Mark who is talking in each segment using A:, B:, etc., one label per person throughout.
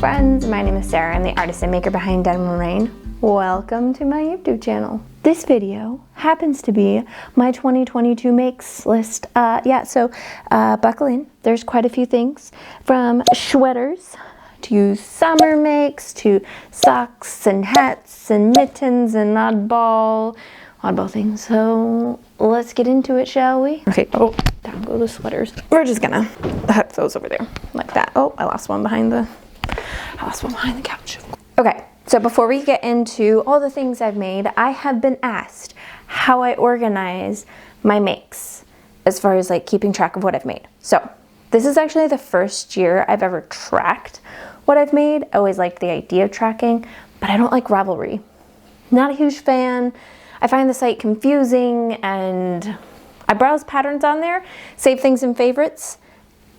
A: friends, my name is Sarah. I'm the artist and maker behind Denim and Rain. Welcome to my YouTube channel. This video happens to be my 2022 makes list. Buckle in. There's quite a few things, from sweaters to summer makes to socks and hats and mittens and oddball things. So let's get into it, shall we? Okay, oh, down go the sweaters. We're just gonna hook those over there like that. Oh, I lost one behind the couch. Okay, so before we get into all the things I've made, I have been asked how I organize my makes as far as like keeping track of what I've made. So this is actually the first year I've ever tracked what I've made. I always liked the idea of tracking, but I don't like Ravelry. Not a huge fan. I find the site confusing, and I browse patterns on there, save things in favorites,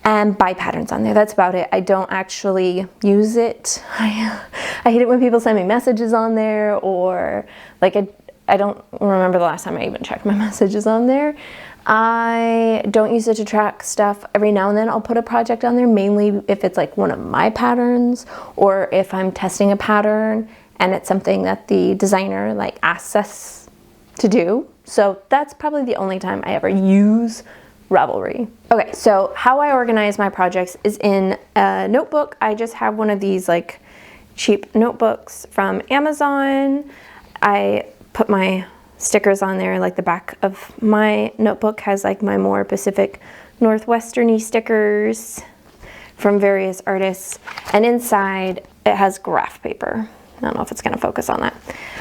A: and buy patterns on there. That's about it. I don't actually use it. I hate it when people send me messages on there, or like I don't remember the last time I even checked my messages on there. I don't use it to track stuff. Every now and then I'll put a project on there, mainly if it's like one of my patterns, or if I'm testing a pattern and it's something that the designer like asks us to do. So that's probably the only time I ever use Ravelry. Okay, so how I organize my projects is in a notebook. I just have one of these like cheap notebooks from Amazon. I put my stickers on there, like the back of my notebook has like my more Pacific Northwestern-y stickers from various artists, and inside it has graph paper. I don't know if it's gonna focus on that.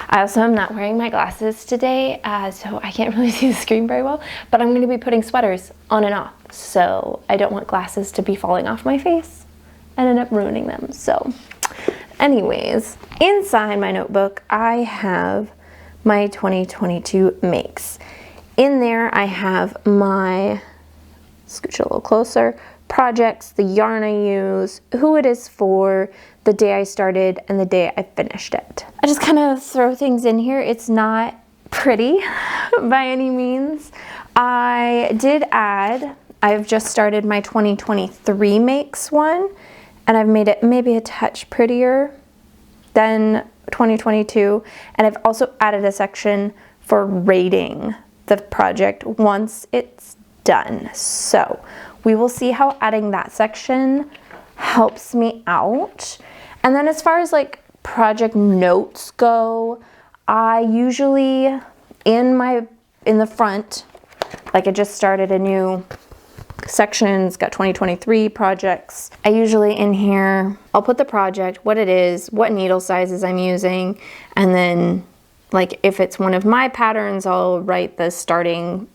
A: I also am not wearing my glasses today, so I can't really see the screen very well, but I'm gonna be putting sweaters on and off, so I don't want glasses to be falling off my face and end up ruining them. So anyways, inside my notebook, I have my 2022 makes. In there, I have my, scooch a little closer, projects, the yarn I use, who it is for, the day I started, and the day I finished it. I just kind of throw things in here. It's not pretty by any means. I did add, I've just started my 2023 makes one, and I've made it maybe a touch prettier than 2022, and I've also added a section for rating the project once it's done. So we will see how adding that section helps me out. And then as far as like project notes go, I usually in the front, like I just started a new section, it's got 2023 projects. I usually in here, I'll put the project, what it is, what needle sizes I'm using, and then like if it's one of my patterns, I'll write the starting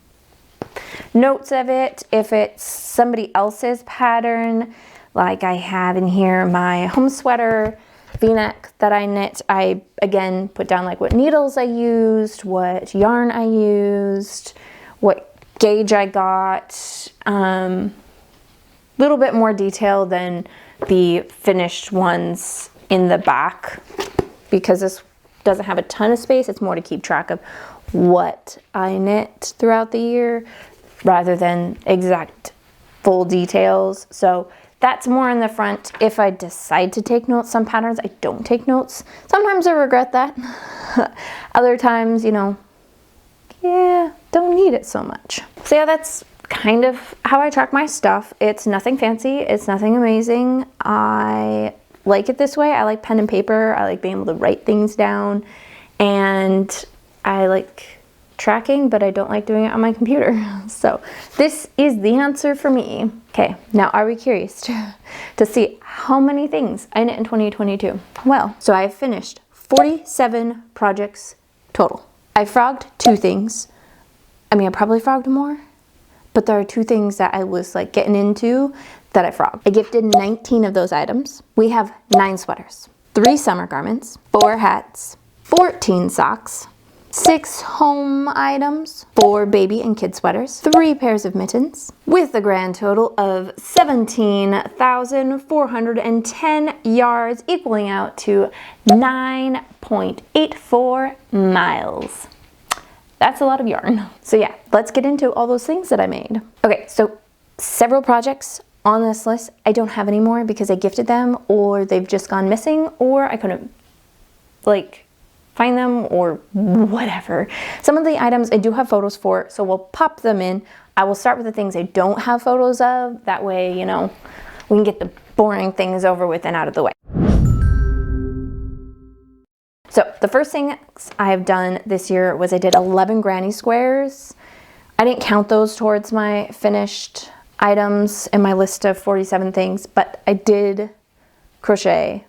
A: notes of it. If it's somebody else's pattern, like I have in here my home sweater v-neck that I knit, I again put down like what needles I used, what yarn I used, what gauge I got, little bit more detail than the finished ones in the back, because this doesn't have a ton of space. It's more to keep track of what I knit throughout the year rather than exact full details. So that's more in the front. If I decide to take notes, some patterns I don't take notes. Sometimes I regret that. Other times, you know, yeah, don't need it so much. So yeah, that's kind of how I track my stuff. It's nothing fancy. It's nothing amazing. I like it this way. I like pen and paper. I like being able to write things down, and I like tracking, but I don't like doing it on my computer. So this is the answer for me. Okay, now are we curious to see how many things I knit in 2022? Well, so I've finished 47 projects total. I frogged 2 things. I mean, I probably frogged more, but there are 2 things that I was like getting into that I frogged. I gifted 19 of those items. We have 9 sweaters, 3 summer garments, 4 hats, 14 socks, 6 home items, 4 baby and kid sweaters, 3 pairs of mittens, with a grand total of 17,410 yards, equaling out to 9.84 miles. That's a lot of yarn. So yeah, let's get into all those things that I made. Okay, so several projects on this list, I don't have any more because I gifted them, or they've just gone missing, or I couldn't like find them, or whatever. Some of the items I do have photos for, so we'll pop them in. I will start with the things I don't have photos of. That way, you know, we can get the boring things over with and out of the way. So the first thing I've done this year was I did 11 granny squares. I didn't count those towards my finished items in my list of 47 things, but I did crochet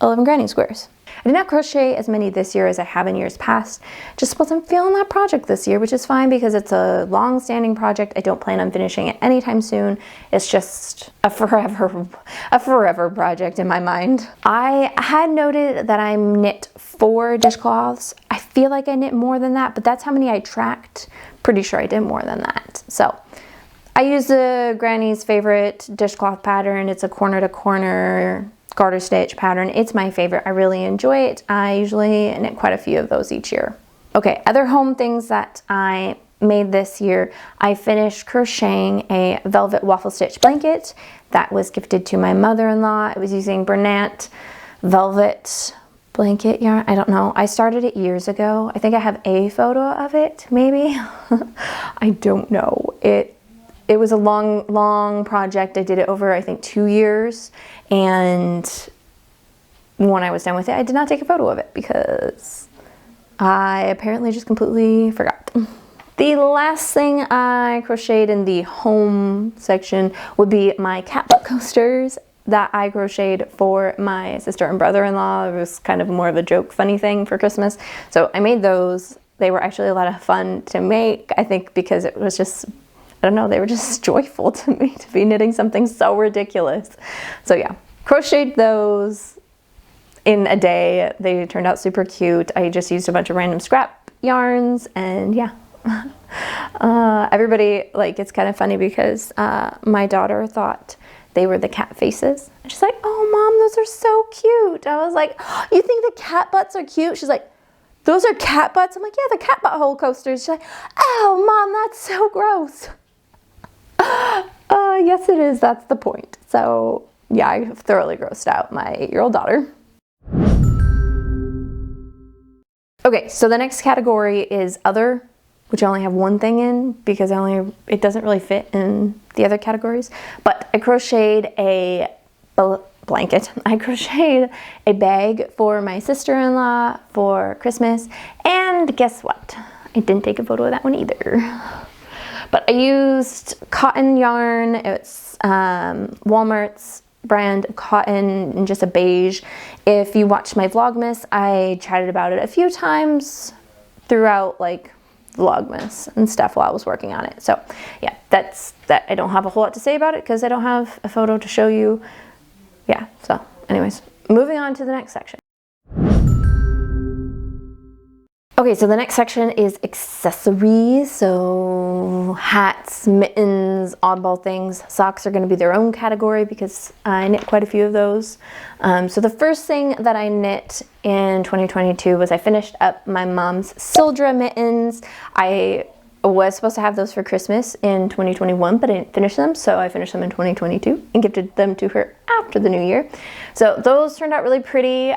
A: 11 granny squares. I did not crochet as many this year as I have in years past. Just wasn't feeling that project this year, which is fine because it's a long-standing project. I don't plan on finishing it anytime soon. It's just a forever project in my mind. I had noted that I knit 4 dishcloths. I feel like I knit more than that, but that's how many I tracked. Pretty sure I did more than that. So I used the Granny's favorite dishcloth pattern. It's a corner to corner garter stitch pattern. It's my favorite. I really enjoy it. I usually knit quite a few of those each year. Okay, other home things that I made this year. I finished crocheting a velvet waffle stitch blanket that was gifted to my mother-in-law. I was using Bernat velvet blanket yarn. I don't know. I started it years ago. I think I have a photo of it, maybe. I don't know. It was a long project. I did it over, I think, 2 years. And when I was done with it, I did not take a photo of it because I apparently just completely forgot. The last thing I crocheted in the home section would be my cat butt coasters that I crocheted for my sister and brother-in-law. It was kind of more of a joke, funny thing for Christmas. So I made those. They were actually a lot of fun to make, I think, because it was just, I don't know, they were just joyful to me to be knitting something so ridiculous. So yeah, crocheted those in a day. They turned out super cute. I just used a bunch of random scrap yarns, and yeah. Everybody, like, it's kind of funny because my daughter thought they were the cat faces. And she's like, oh mom, those are so cute. I was like, oh, you think the cat butts are cute? She's like, those are cat butts? I'm like, yeah, the cat butthole coasters. She's like, oh mom, that's so gross. Yes it is, that's the point. So yeah, I thoroughly grossed out my 8-year-old daughter. Okay, so the next category is other, which I only have one thing in because it doesn't really fit in the other categories. But I crocheted a blanket. I crocheted a bag for my sister-in-law for Christmas, and guess what? I didn't take a photo of that one either. But I used cotton yarn. It's Walmart's brand of cotton in just a beige. If you watched my Vlogmas, I chatted about it a few times throughout like Vlogmas and stuff while I was working on it. So yeah, that's that. I don't have a whole lot to say about it because I don't have a photo to show you. Yeah, so anyways, moving on to the next section. Okay, so the next section is accessories. So hats, mittens, oddball things. Socks are going to be their own category because I knit quite a few of those. So the first thing that I knit in 2022 was I finished up my mom's Sildra mittens. I was supposed to have those for Christmas in 2021, but I didn't finish them, so I finished them in 2022 and gifted them to her after the new year. So those turned out really pretty.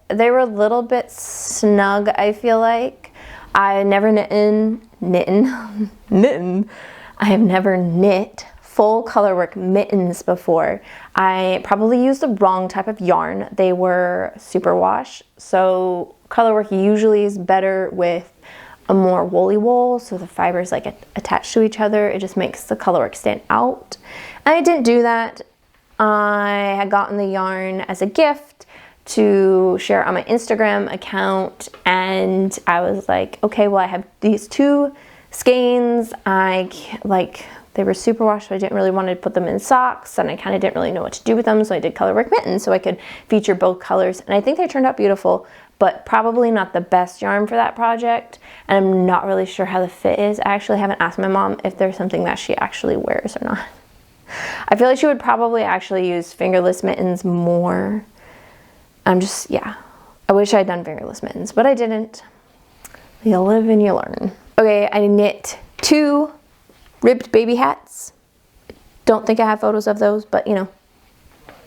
A: They were a little bit snug, I feel like. I never I have never knit full colorwork mittens before. I probably used the wrong type of yarn. They were superwash, so colorwork usually is better with a more woolly wool, so the fibers like attached to each other. It just makes the colorwork stand out. And I didn't do that. I had gotten the yarn as a gift to share on my Instagram account, and I was like, okay, well, I have these 2 skeins. They were superwash, so I didn't really want to put them in socks, and I kind of didn't really know what to do with them, so I did colorwork mittens so I could feature both colors, and I think they turned out beautiful, but probably not the best yarn for that project, and I'm not really sure how the fit is. I actually haven't asked my mom if there's something that she actually wears or not. I feel like she would probably actually use fingerless mittens more. Yeah, I wish I'd done fingerless mittens, but I didn't. You live and you learn. Okay, I knit 2 ribbed baby hats. Don't think I have photos of those, but you know,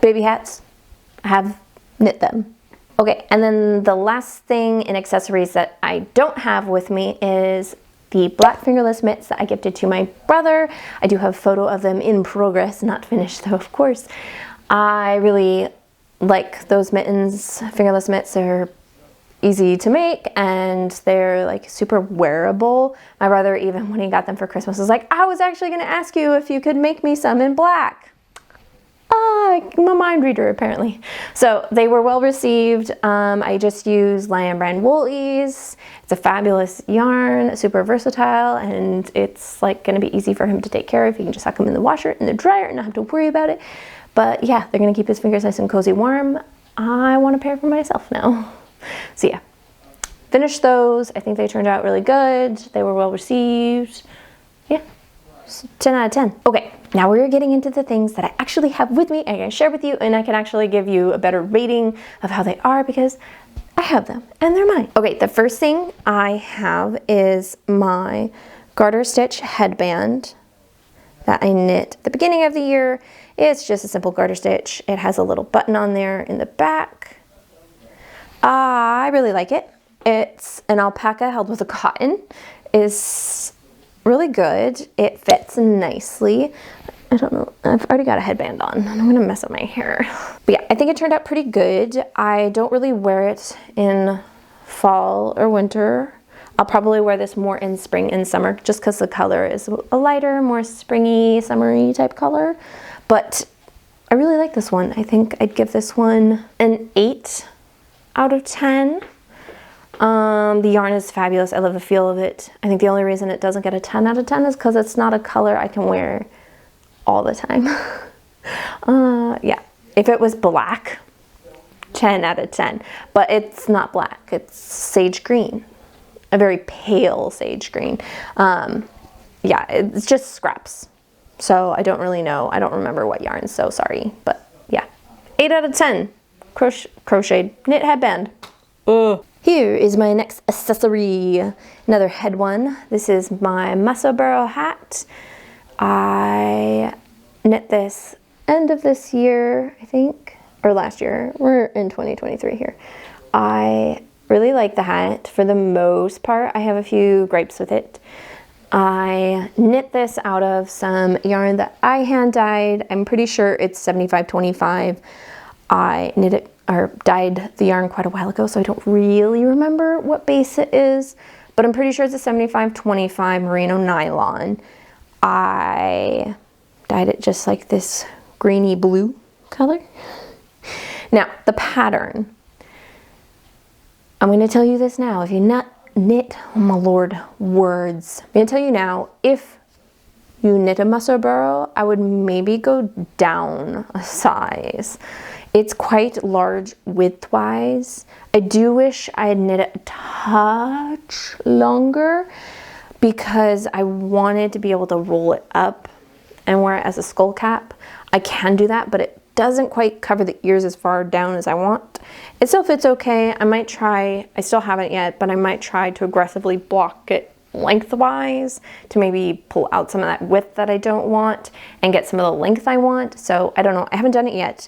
A: baby hats, I have knit them. Okay, and then the last thing in accessories that I don't have with me is the black fingerless mitts that I gifted to my brother. I do have a photo of them in progress, not finished though, of course. I really like those mittens, fingerless mitts. They're easy to make and they're like super wearable. My brother, even when he got them for Christmas, was like, I was actually gonna ask you if you could make me some in black. I'm a mind reader apparently. So they were well received. I just use Lion Brand Woolies. It's a fabulous yarn, super versatile, and it's like gonna be easy for him to take care of. He can just huck them in the washer, in the dryer, and not have to worry about it. But yeah, they're gonna keep his fingers nice and cozy warm. I want a pair for myself now. So yeah, finished those. I think they turned out really good. They were well received. Yeah. 10 out of 10. Okay, now we're getting into the things that I actually have with me. I can share with you, and I can actually give you a better rating of how they are because I have them and they're mine. Okay, the first thing I have is my garter stitch headband that I knit at the beginning of the year. It's just a simple garter stitch. It has a little button on there in the back. I really like it. It's an alpaca held with a cotton. Is really good. It fits nicely. I don't know, I've already got a headband on and I'm gonna mess up my hair. But yeah, I think it turned out pretty good. I don't really wear it in fall or winter. I'll probably wear this more in spring and summer just because the color is a lighter, more springy, summery type color. But I really like this one. I think I'd give this one an 8 out of 10. The yarn is fabulous. I love the feel of it. I think the only reason it doesn't get a 10 out of 10 is because it's not a color I can wear all the time. Yeah, if it was black, 10 out of 10, but it's not black. It's sage green, a very pale sage green. Yeah, it's just scraps. So I don't really know. I don't remember what yarn, so sorry, but yeah. 8 out of 10, crocheted knit headband. Ugh. Here is my next accessory, another head one. This is my muscle burrow hat. I knit this end of this year, I think, or last year. We're in 2023 here. I really like the hat for the most part. I have a few gripes with it. I knit this out of some yarn that I hand dyed. I'm pretty sure it's 75-25. I knit it or dyed the yarn quite a while ago, so I don't really remember what base it is, but I'm pretty sure it's a 75-25 merino nylon. I dyed it just like this greeny blue color. Now, the pattern. I'm going to tell you this now. If you not knit, oh my lord, words. I'm going to tell you now, if you knit a muscle burrow, I would maybe go down a size. It's quite large width-wise. I do wish I had knit it a touch longer because I wanted to be able to roll it up and wear it as a skull cap. I can do that, but it doesn't quite cover the ears as far down as I want. It still fits okay. I might try, I still haven't yet, but I might try to aggressively block it lengthwise to maybe pull out some of that width that I don't want and get some of the length I want. So I don't know, I haven't done it yet.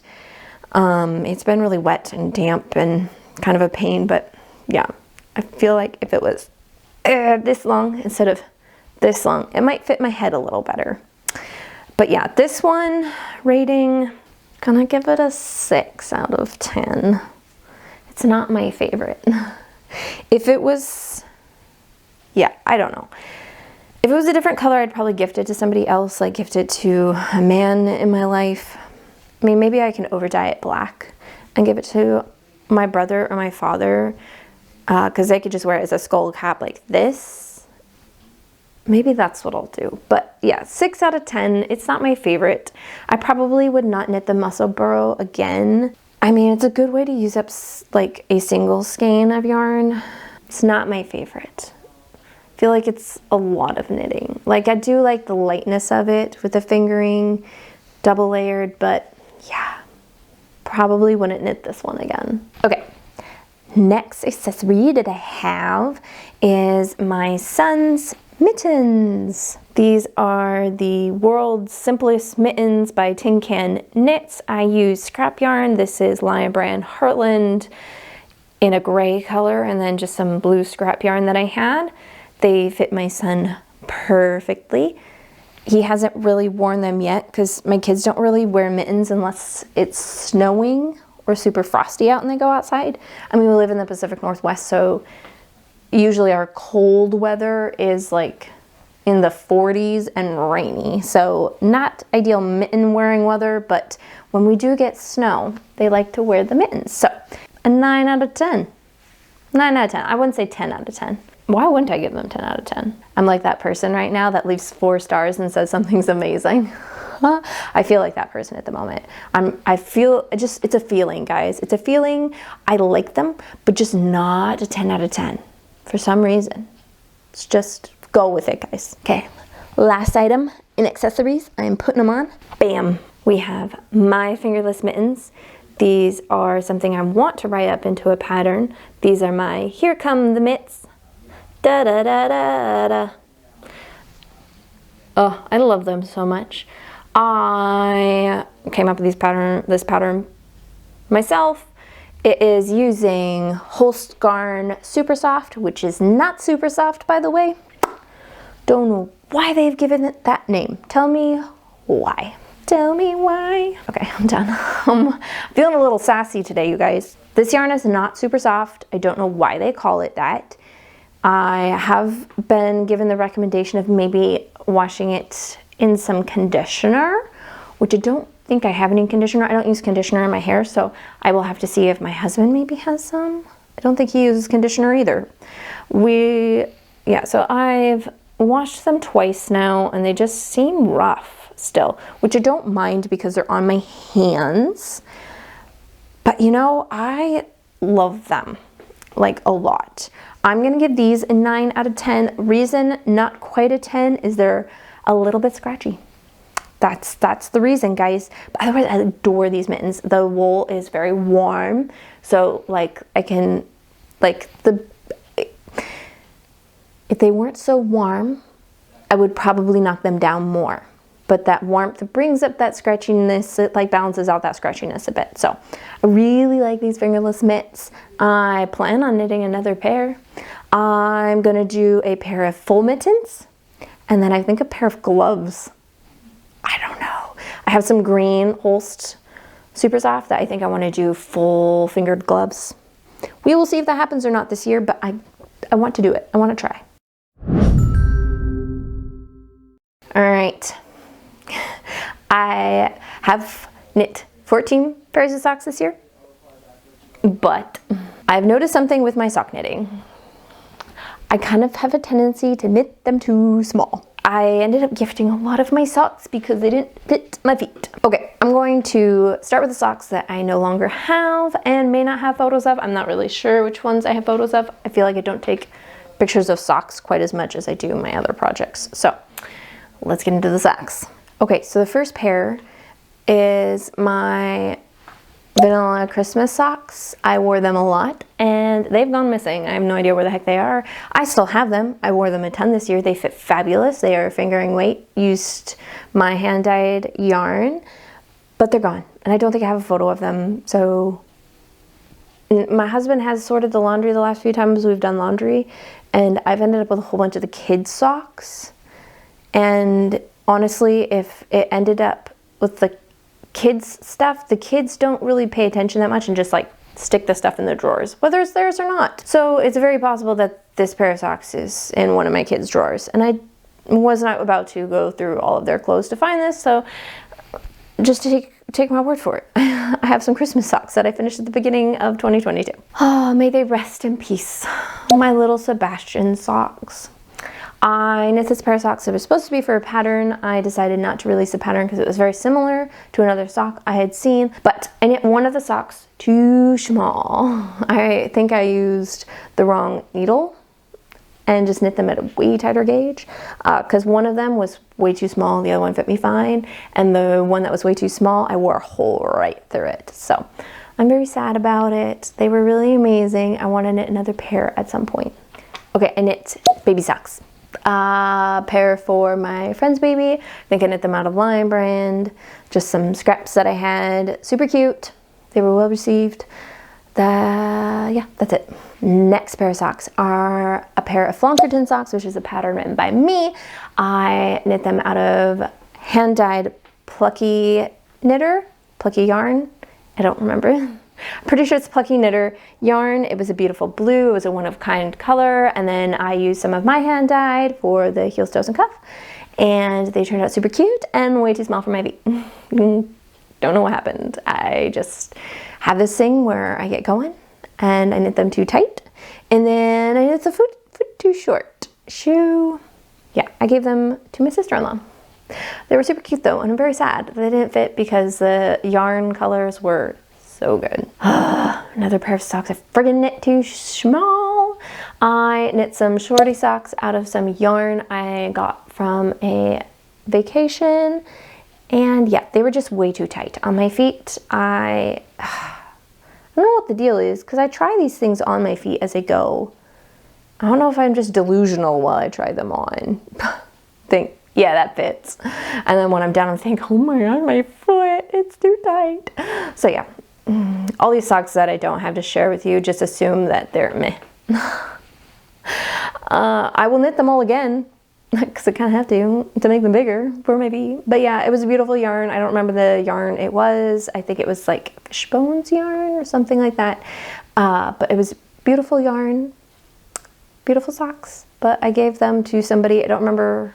A: It's been really wet and damp and kind of a pain, but yeah, I feel like if it was this long instead of this long, it might fit my head a little better. But yeah, this one rating, gonna give it a 6 out of 10. It's not my favorite. If it was, yeah, I don't know. If it was a different color, I'd probably gift it to somebody else, like gift it to a man in my life. I mean, maybe I can over dye it black and give it to my brother or my father because they could just wear it as a skull cap like this. Maybe that's what I'll do. But yeah, 6 out of 10. It's not my favorite. I probably would not knit the muscle burrow again. I mean, it's a good way to use up like a single skein of yarn. It's not my favorite. I feel like it's a lot of knitting. Like I do like the lightness of it with the fingering, double layered, but yeah, probably wouldn't knit this one again. Okay, next accessory that I have is my son's mittens. These are the world's simplest mittens by Tin Can Knits. I use scrap yarn. This is Lion Brand Heartland in a gray color, and then just some blue scrap yarn that I had. They fit my son perfectly. He hasn't really worn them yet because my kids don't really wear mittens unless it's snowing or super frosty out and they go outside. I mean, we live in the Pacific Northwest, so usually our cold weather is like in the 40s and rainy. So not ideal mitten wearing weather, but when we do get snow, they like to wear the mittens. So a 9 out of 10. 9 out of 10. I wouldn't say 10 out of 10. Why wouldn't I give them 10 out of 10? I'm like that person right now that leaves 4 stars and says something's amazing. I feel like that person at the moment. I feel, it's a feeling, guys. It's a feeling. I like them, but just not a 10 out of 10 for some reason. It's just go with it, guys. Okay, last item in accessories. I'm putting them on. Bam. We have my fingerless mittens. These are something I want to write up into a pattern. These are my Here Come the Mitts. Da da da da da. Oh, I love them so much. I came up with this pattern myself. It is using Holst Garn Super Soft, which is not super soft, by the way. Don't know why they've given it that name. Tell me why. Tell me why. Okay, I'm done. I'm feeling a little sassy today, you guys. This yarn is not super soft. I don't know why they call it that. I have been given the recommendation of maybe washing it in some conditioner, which I don't think I have any conditioner. I don't use conditioner in my hair, so I will have to see if my husband maybe has some. I don't think he uses conditioner either. So I've washed them twice now, and they just seem rough still, which I don't mind because they're on my hands. But you know, I love them like a lot. I'm gonna give these a 9 out of 10. Reason not quite a 10 is they're a little bit scratchy. That's the reason, guys. But otherwise, I adore these mittens. The wool is very warm, so like I can, like if they weren't so warm, I would probably knock them down more. But that warmth brings up that scratchiness. It like balances out that scratchiness a bit. So I really like these fingerless mitts. I plan on knitting another pair. I'm gonna do a pair of full mittens, and then I think a pair of gloves. I don't know. I have some green Holst Super Soft that I think I want to do full fingered gloves. We will see if that happens or not this year, but I want to do it. I want to try. All right. I have knit 14 pairs of socks this year, but I've noticed something with my sock knitting. I kind of have a tendency to knit them too small. I ended up gifting a lot of my socks because they didn't fit my feet. Okay, I'm going to start with the socks that I no longer have and may not have photos of. I'm not really sure which ones I have photos of. I feel like I don't take pictures of socks quite as much as I do my other projects. So let's get into the socks. Okay, so the first pair is my vanilla Christmas socks. I wore them a lot and they've gone missing. I have no idea where the heck they are. I still have them. I wore them a ton this year. They fit fabulous. They are fingering weight. Used my hand-dyed yarn, but they're gone. And I don't think I have a photo of them. So my husband has sorted the laundry the last few times we've done laundry, and I've ended up with a whole bunch of the kids' socks. And honestly, if it ended up with the kids stuff, the kids don't really pay attention that much and just like stick the stuff in the drawers, whether it's theirs or not. So it's very possible that this pair of socks is in one of my kids' drawers, and I was not about to go through all of their clothes to find this, so just to take my word for it. I have some Christmas socks that I finished at the beginning of 2022. Oh, may they rest in peace. My little Sebastian socks. I knit this pair of socks. It was supposed to be for a pattern. I decided not to release the pattern because it was very similar to another sock I had seen, but I knit one of the socks too small. I think I used the wrong needle and just knit them at a way tighter gauge because one of them was way too small, the other one fit me fine, and the one that was way too small, I wore a hole right through it. So I'm very sad about it. They were really amazing. I want to knit another pair at some point. Okay, I knit baby socks. Pair for my friend's baby. I think I knit them out of Lion Brand. Just some scraps that I had. Super cute. They were well received. Yeah, that's it. Next pair of socks are a pair of Flonkerton socks, which is a pattern written by me. I knit them out of hand-dyed Plucky yarn. I don't remember. I'm pretty sure it's Plucky Knitter yarn. It was a beautiful blue. It was a one-of-kind color. And then I used some of my hand-dyed for the heels, toes, and cuff. And they turned out super cute and way too small for my feet. Don't know what happened. I just have this thing where I get going and I knit them too tight. And then I knit the foot too short. Yeah, I gave them to my sister-in-law. They were super cute though, and I'm very sad they didn't fit because the yarn colors were so good. Another pair of socks I friggin' knit too small. I knit some shorty socks out of some yarn I got from a vacation. And yeah, they were just way too tight on my feet. I don't know what the deal is because I try these things on my feet as I go. I don't know if I'm just delusional while I try them on. Think, yeah, that fits. And then when I'm done, I'm thinking, oh my God, my foot, it's too tight. So yeah, all these socks that I don't have to share with you, just assume that they're meh. I will knit them all again because I kind of have to make them bigger for my feet. But yeah, it was a beautiful yarn. I don't remember the yarn it was. I think it was like Fishbones yarn or something like that. But it was beautiful yarn, beautiful socks. But I gave them to somebody, I don't remember.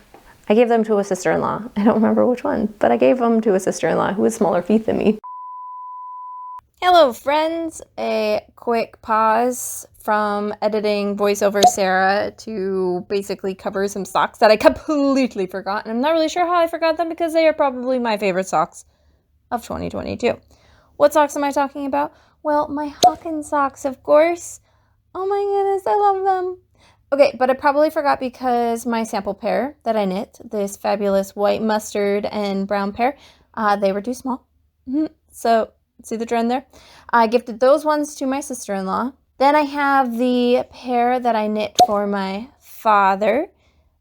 A: I gave them to a sister-in-law. I don't remember which one, but I gave them to a sister-in-law who has smaller feet than me. Hello friends, a quick pause from editing voiceover Sarah to basically cover some socks that I completely forgot. And I'm not really sure how I forgot them because they are probably my favorite socks of 2022. What socks am I talking about? Well, my Hawkins socks, of course. Oh my goodness, I love them. Okay, but I probably forgot because my sample pair that I knit, this fabulous white mustard and brown pair, they were too small. So, see the trend there? I gifted those ones to my sister-in-law. Then I have the pair that I knit for my father.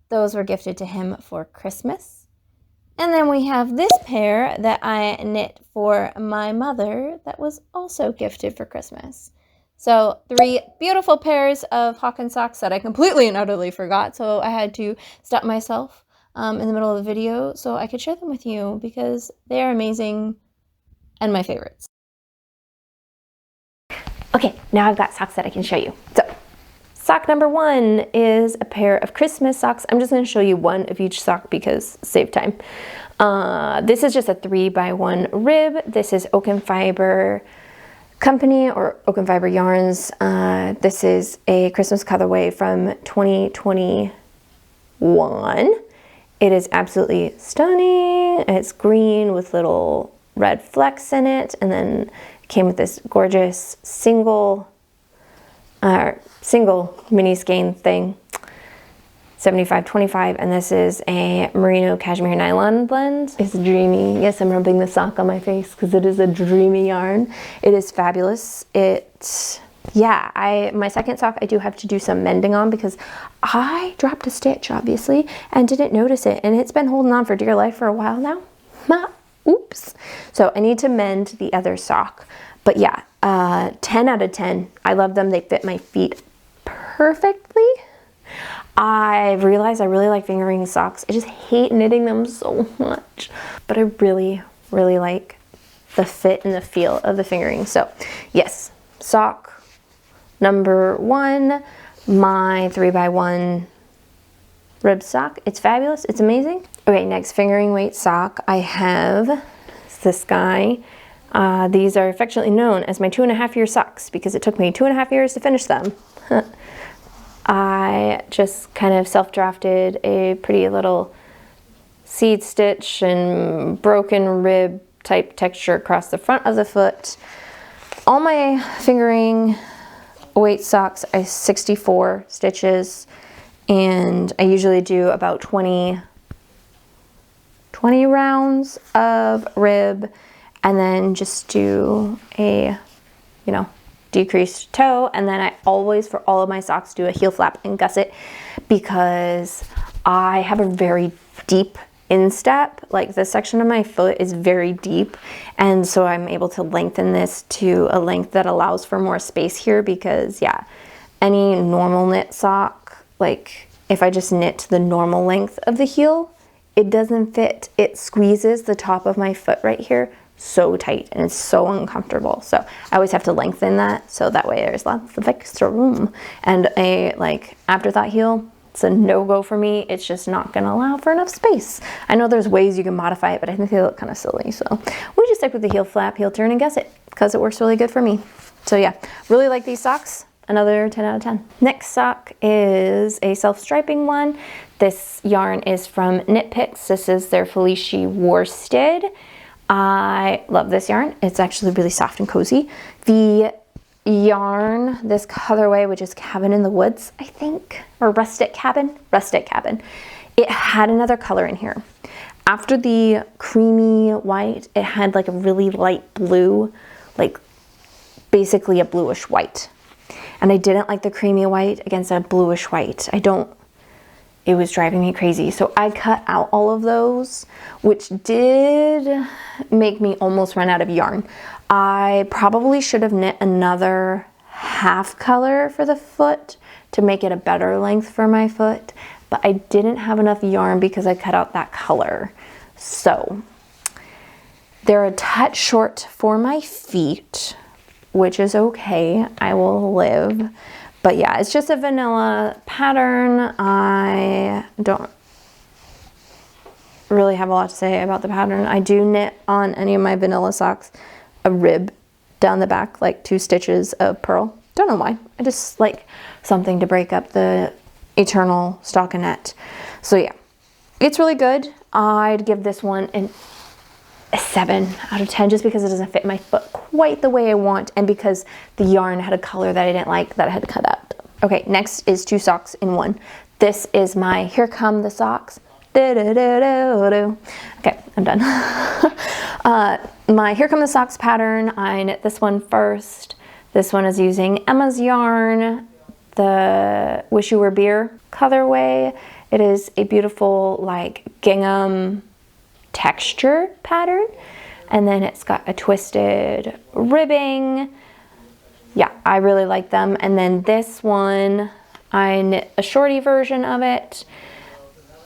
A: Those were gifted to him for Christmas. And then we have this pair that I knit for my mother that was also gifted for Christmas. So 3 beautiful pairs of Hawkins socks that I completely and utterly forgot. So I had to stop myself in the middle of the video so I could share them with you because they are amazing and my favorites. Okay, now I've got socks that I can show you. So sock number 1 is a pair of Christmas socks. I'm just going to show you one of each sock because save time. This is just a 3x1 rib. This is Oaken Fiber Company or Oaken Fiber Yarns. This is a Christmas colorway from 2021. It is absolutely stunning. It's green with little red flecks in it, and then it came with this gorgeous single mini skein thing, 75-25, and this is a merino cashmere nylon blend. It's dreamy. Yes, I'm rubbing the sock on my face because it is a dreamy yarn. It is fabulous. My second sock I do have to do some mending on because I dropped a stitch, obviously, and didn't notice it, and it's been holding on for dear life for a while now. Oops. So I need to mend the other sock. But yeah, 10 out of 10. I love them. They fit my feet perfectly. I've realized I really like fingering socks. I just hate knitting them so much. But I really, really like the fit and the feel of the fingering. So yes, sock number 1, my 3x1 rib sock. It's fabulous. It's amazing. Okay, next fingering weight sock I have this guy. These are affectionately known as my 2.5-year socks because it took me 2.5 years to finish them. I just kind of self-drafted a pretty little seed stitch and broken rib type texture across the front of the foot. All my fingering weight socks are 64 stitches, and I usually do about 20 rounds of rib, and then just do a, decreased toe. And then I always, for all of my socks, do a heel flap and gusset because I have a very deep instep. Like this section of my foot is very deep, and so I'm able to lengthen this to a length that allows for more space here, because yeah, any normal knit sock, like if I just knit the normal length of the heel, it doesn't fit. It squeezes the top of my foot right here so tight, and it's so uncomfortable. So I always have to lengthen that, so that way there's lots of extra room. And a like afterthought heel, it's a no-go for me. It's just not gonna allow for enough space. I know there's ways you can modify it, but I think they look kind of silly. So we just stick with the heel flap, heel turn, and guess it, because it works really good for me. So yeah, really like these socks. Another 10 out of 10. Next sock is a self-striping one. This yarn is from Knit Picks. This is their Felicia worsted. I love this yarn. It's actually really soft and cozy. The yarn, this colorway, which is Cabin in the Woods, I think, or Rustic Cabin, it had another color in here. After the creamy white, it had like a really light blue, like basically a bluish white. And I didn't like the creamy white against a bluish white. It was driving me crazy. So I cut out all of those, which did make me almost run out of yarn. I probably should have knit another half color for the foot to make it a better length for my foot, but I didn't have enough yarn because I cut out that color. So they're a touch short for my feet, which is okay. I will live. But yeah, it's just a vanilla pattern. I don't really have a lot to say about the pattern. I do knit on any of my vanilla socks a rib down the back, like 2 stitches of purl. Don't know why. I just like something to break up the eternal stockinette. So yeah, it's really good. I'd give this one a 7 out of 10 just because it doesn't fit my foot quite the way I want, and because the yarn had a color that I didn't like that I had to cut out. Okay, next is 2 socks in one. This is my Here Come the Socks. Okay, I'm done. My Here Come the Socks pattern, I knit this one first. This one is using Emma's yarn, the Wish You Were Beer colorway. It is a beautiful like gingham texture pattern, and then it's got a twisted ribbing. Yeah, I really like them. And then this one, I knit a shorty version of it,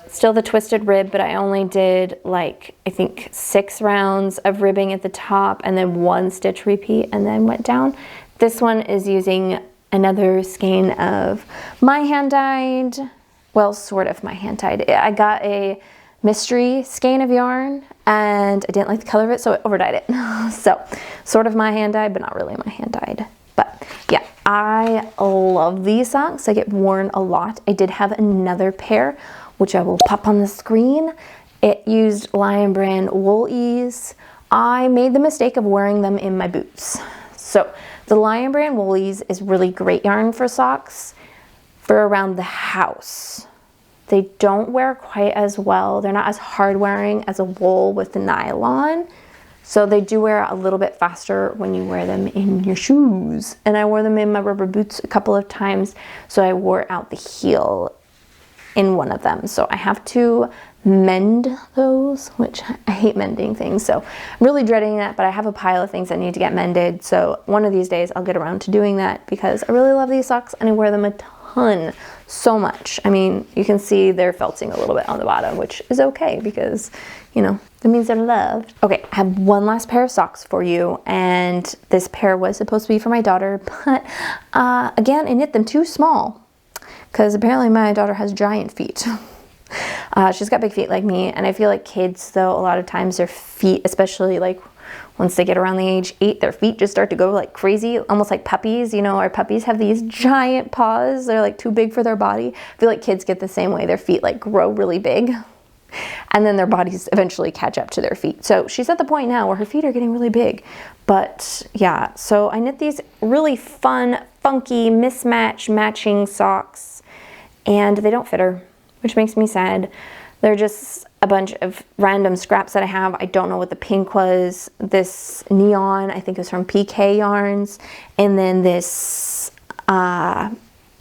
A: still the twisted rib, but I only did like I think 6 rounds of ribbing at the top and then 1 stitch repeat and then went down. This one is using another skein of my hand dyed, well, sort of my hand dyed. I got a mystery skein of yarn and I didn't like the color of it, so I over dyed it. So sort of my hand dyed, but not really my hand dyed. But yeah, I love these socks. They get worn a lot. I did have another pair, which I will pop on the screen. It used Lion Brand Woolies. I made the mistake of wearing them in my boots. So the Lion Brand Woolies is really great yarn for socks for around the house. They don't wear quite as well. They're not as hard wearing as a wool with the nylon. So they do wear a little bit faster when you wear them in your shoes. And I wore them in my rubber boots a couple of times. So I wore out the heel in one of them. So I have to mend those, which I hate mending things. So I'm really dreading that, but I have a pile of things that need to get mended. So one of these days I'll get around to doing that because I really love these socks and I wear them a ton, so much. I mean, you can see they're felting a little bit on the bottom, which is okay because, you know, that means they're loved. Okay, I have one last pair of socks for you, and this pair was supposed to be for my daughter, but again, I knit them too small because apparently my daughter has giant feet. She's got big feet like me, and I feel like kids, though, a lot of times their feet, especially like once they get around the age 8, their feet just start to go like crazy, almost like puppies. You know, our puppies have these giant paws. They're like too big for their body. I feel like kids get the same way. Their feet like grow really big, and then their bodies eventually catch up to their feet. So she's at the point now where her feet are getting really big. But yeah, so I knit these really fun, funky, mismatch matching socks, and they don't fit her, which makes me sad. They're just a bunch of random scraps that I have. I don't know what the pink was. This neon, I think it was from PK Yarns. And then this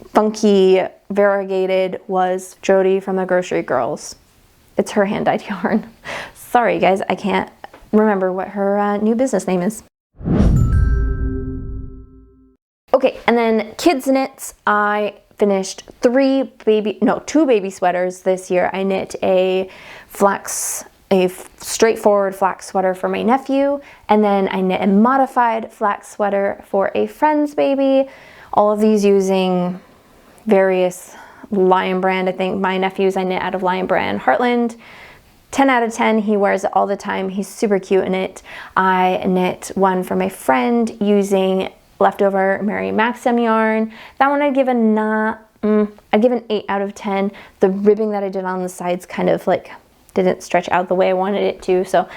A: funky variegated was Jody from the Grocery Girls. It's her hand-dyed yarn. Sorry guys, I can't remember what her new business name is. Okay, and then kids knits. I finished two baby sweaters this year. I knit a straightforward flax sweater for my nephew, and then I knit a modified flax sweater for a friend's baby. All of these using various Lion Brand. I think my nephew's I knit out of Lion Brand Heartland. 10 out of 10, he wears it all the time. He's super cute in it. I knit one for my friend using leftover Mary Maxim yarn. That one I'd give an 8 out of 10. The ribbing that I did on the sides kind of like didn't stretch out the way I wanted it to, so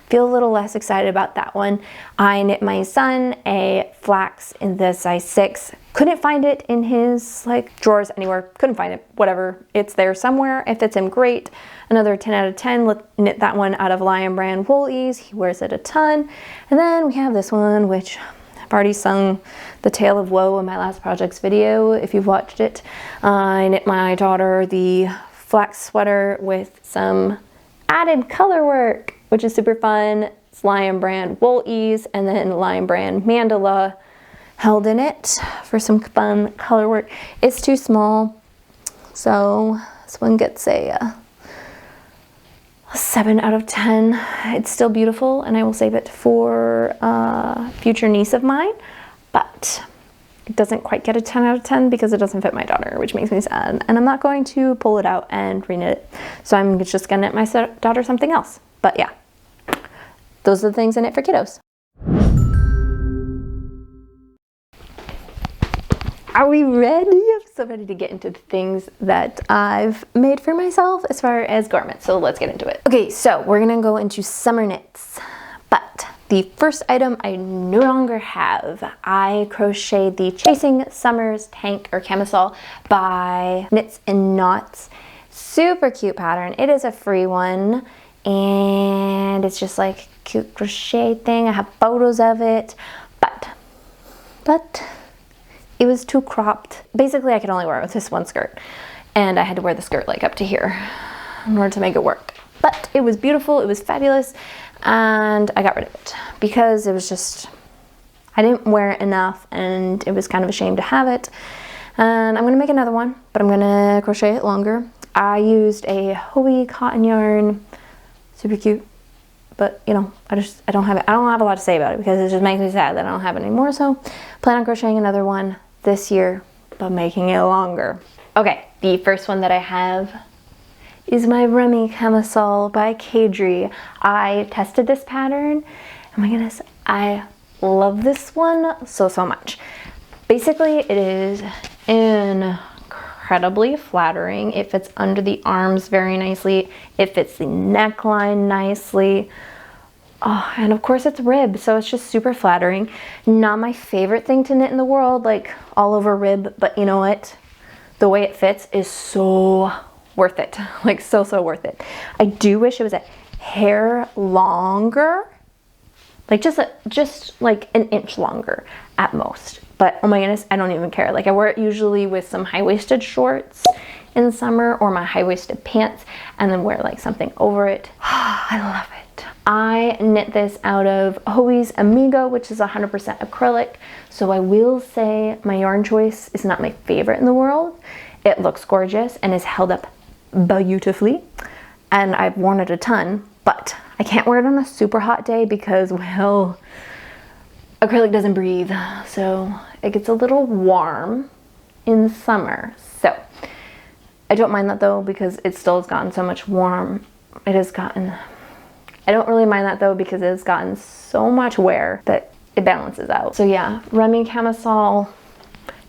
A: feel a little less excited about that one. I knit my son a flax in the size 6. Couldn't find it in his like drawers anywhere. Couldn't find it. Whatever. It's there somewhere. It fits him great. Another 10 out of 10. Let's knit that one out of Lion Brand Wool Ease. He wears it a ton. And then we have this one, which I've already sung the tale of woe in my last projects video, if you've watched it. I knit my daughter the flax sweater with some added color work, which is super fun. It's Lion Brand Wool Ease and then Lion Brand Mandala held in it for some fun color work. It's too small, so this one gets a 7 out of 10. It's still beautiful, and I will save it for a future niece of mine, but it doesn't quite get a 10 out of 10 because it doesn't fit my daughter, which makes me sad, and I'm not going to pull it out and reknit it. So I'm just gonna knit my daughter something else. But yeah, those are the things I knit for kiddos. Are we ready? I'm so ready to get into the things that I've made for myself as far as garments. So let's get into it. Okay, so we're gonna go into summer knits, but the first item I no longer have. I crocheted the Chasing Summers tank or camisole by Knits and Knots. Super cute pattern. It is a free one, and it's just like a cute crochet thing. I have photos of it, but it was too cropped. Basically, I could only wear it with this one skirt, and I had to wear the skirt like up to here in order to make it work. But it was beautiful, it was fabulous, and I got rid of it because it was just, I didn't wear it enough, and it was kind of a shame to have it. And I'm gonna make another one, but I'm gonna crochet it longer. I used a Hobie cotton yarn, super cute. But you know, I don't have a lot to say about it because it just makes me sad that I don't have it anymore. So plan on crocheting another one this year, but making it longer. Okay, the first one that I have is my Remy camisole by Kadri. I tested this pattern. Oh my goodness, I love this one so much. Basically, it is incredibly flattering. It fits under the arms very nicely. It fits the neckline nicely. Oh, and of course it's rib, so it's just super flattering. Not my favorite thing to knit in the world, like all over rib, but you know what? The way it fits is so worth it. Like so worth it. I do wish it was a hair longer, like just like an inch longer at most. But oh my goodness, I don't even care. Like I wear it usually with some high-waisted shorts in the summer or my high-waisted pants, and then wear like something over it. I love it. I knit this out of Hobie's Amigo, which is 100% acrylic. So I will say my yarn choice is not my favorite in the world. It looks gorgeous and is held up beautifully, and I've worn it a ton, but I can't wear it on a super hot day because, well, acrylic doesn't breathe, so it gets a little warm in summer. So I don't mind that though because it still has gotten so much warm. I don't really mind that though because it has gotten so much wear that it balances out. So yeah, Remy camisole,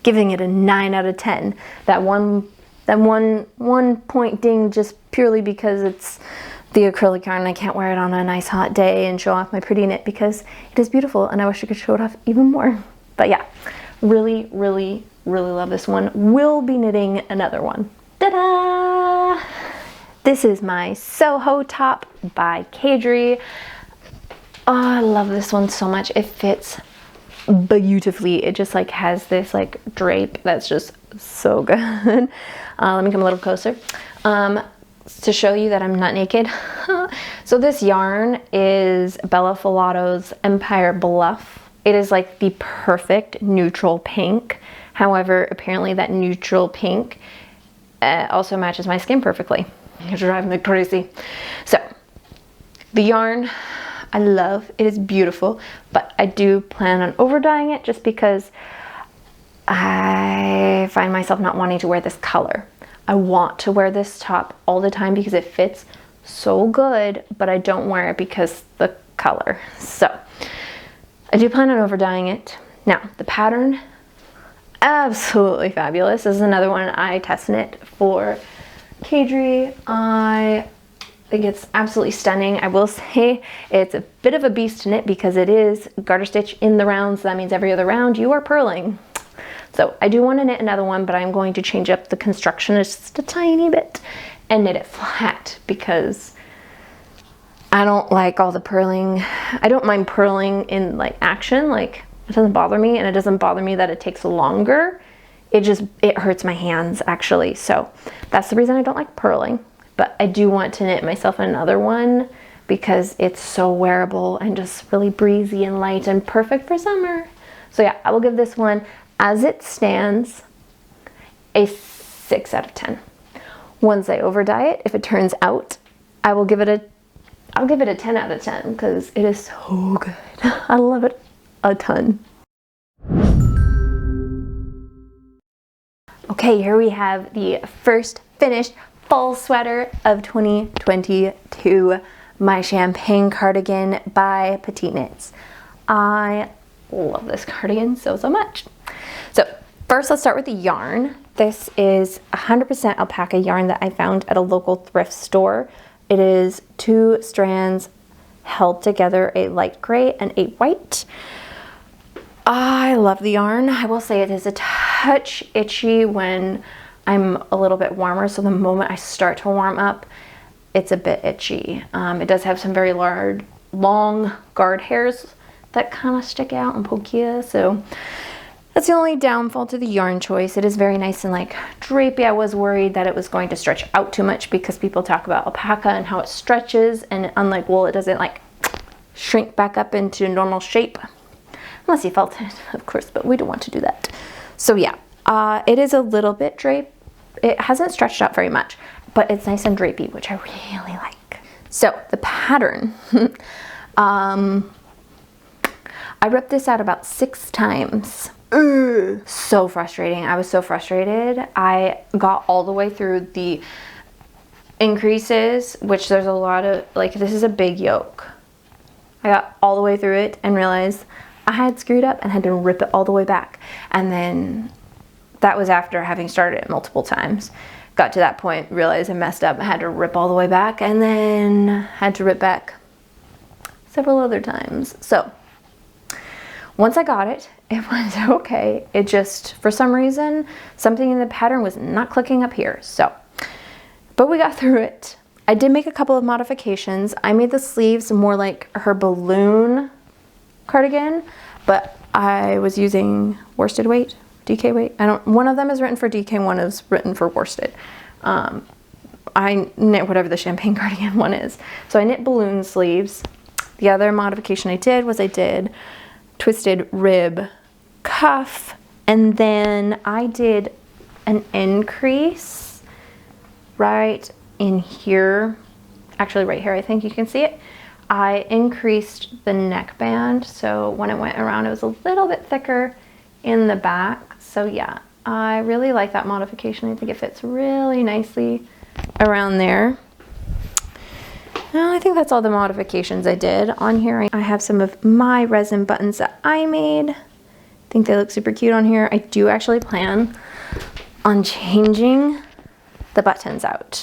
A: giving it a 9 out of 10. That one point ding just purely because it's the acrylic yarn. I can't wear it on a nice hot day and show off my pretty knit because it is beautiful and I wish I could show it off even more. But yeah, really love this one. Will be knitting another one. Ta-da! This is my Soho top by Kadri. Oh, I love this one so much. It fits beautifully. It just like has this like drape that's just so good. Let me come a little closer to show you that I'm not naked. So this yarn is Bella Filato's Empire Bluff. It is like the perfect neutral pink. However, apparently that neutral pink also matches my skin perfectly. You're driving me crazy. So the yarn I love, it is beautiful, but I do plan on over dyeing it just because I find myself not wanting to wear this color. I want to wear this top all the time because it fits so good, but I don't wear it because the color. So I do plan on over dyeing it. Now the pattern, absolutely fabulous. This is another one I test knit for Kadri. I think it's absolutely stunning. I will say it's a bit of a beast to knit because it is garter stitch in the round, so that means every other round you are purling. So I do want to knit another one, but I'm going to change up the construction just a tiny bit and knit it flat because I don't like all the purling. I don't mind purling in like action, like it doesn't bother me, and it doesn't bother me that it takes longer. It hurts my hands actually. So that's the reason I don't like purling, but I do want to knit myself another one because it's so wearable and just really breezy and light and perfect for summer. So yeah, I will give this one, as it stands, a 6 out of 10. Once I over dye it, if it turns out, I'll give it a 10 out of 10 because it is so good. I love it a ton. Okay, here we have the first finished fall sweater of 2022, my champagne cardigan by Petite Knits. I love this cardigan so much. So first, let's start with the yarn. This is 100% alpaca yarn that I found at a local thrift store. It is 2 strands held together, a light gray and a white. I love the yarn. I will say it is a touch itchy when I'm a little bit warmer, so the moment I start to warm up, it's a bit itchy. It does have some very long guard hairs that kind of stick out and poke you, so that's the only downfall to the yarn choice. It is very nice and like drapey. I was worried that it was going to stretch out too much because people talk about alpaca and how it stretches, and unlike wool, it doesn't like shrink back up into normal shape. Unless you felt it, of course, but we don't want to do that. So yeah, it is a little bit draped. It hasn't stretched out very much, but it's nice and drapey, which I really like. So the pattern, I ripped this out about 6 times. So frustrating. I was so frustrated. I got all the way through the increases, which there's a lot of, like, this is a big yoke. I got all the way through it and realized I had screwed up and had to rip it all the way back. And then that was after having started it multiple times. Got to that point, realized I messed up, I had to rip all the way back, and then had to rip back several other times. So once I got it, it was okay. It just, for some reason, something in the pattern was not clicking up here. So, but we got through it. I did make a couple of modifications. I made the sleeves more like her balloon cardigan, but I was using worsted weight, DK weight. One of them is written for DK, one is written for worsted. I knit whatever the champagne cardigan one is. So I knit balloon sleeves. The other modification I did was I did twisted rib cuff, and then I did an increase right in here, actually right here, I think you can see it. I increased the neckband, so when it went around it was a little bit thicker in the back. So yeah, I really like that modification. I think it fits really nicely around there. I think that's all the modifications I did on here. I have some of my resin buttons that I made. I think they look super cute on here. I do actually plan on changing the buttons out.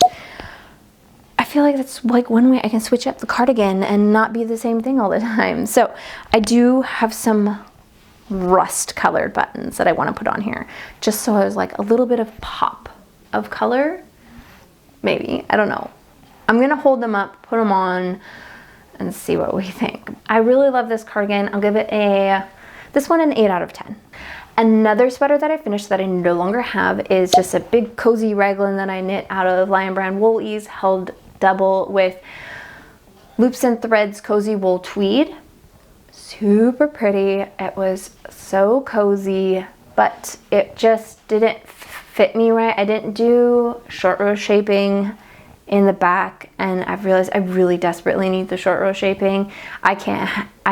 A: I feel like that's like one way I can switch up the cardigan and not be the same thing all the time. So I do have some rust colored buttons that I want to put on here, just so there's like a little bit of pop of color. Maybe, I don't know. I'm gonna hold them up, put them on, and see what we think. I really love this cardigan. I'll give it this one an 8 out of 10. Another sweater that I finished that I no longer have is just a big cozy raglan that I knit out of Lion Brand Woolies, held double with loops and threads cozy wool tweed. Super pretty. It was so cozy, but it just didn't fit me right. I didn't do short row shaping in the back, and I've realized I really desperately need the short row shaping. I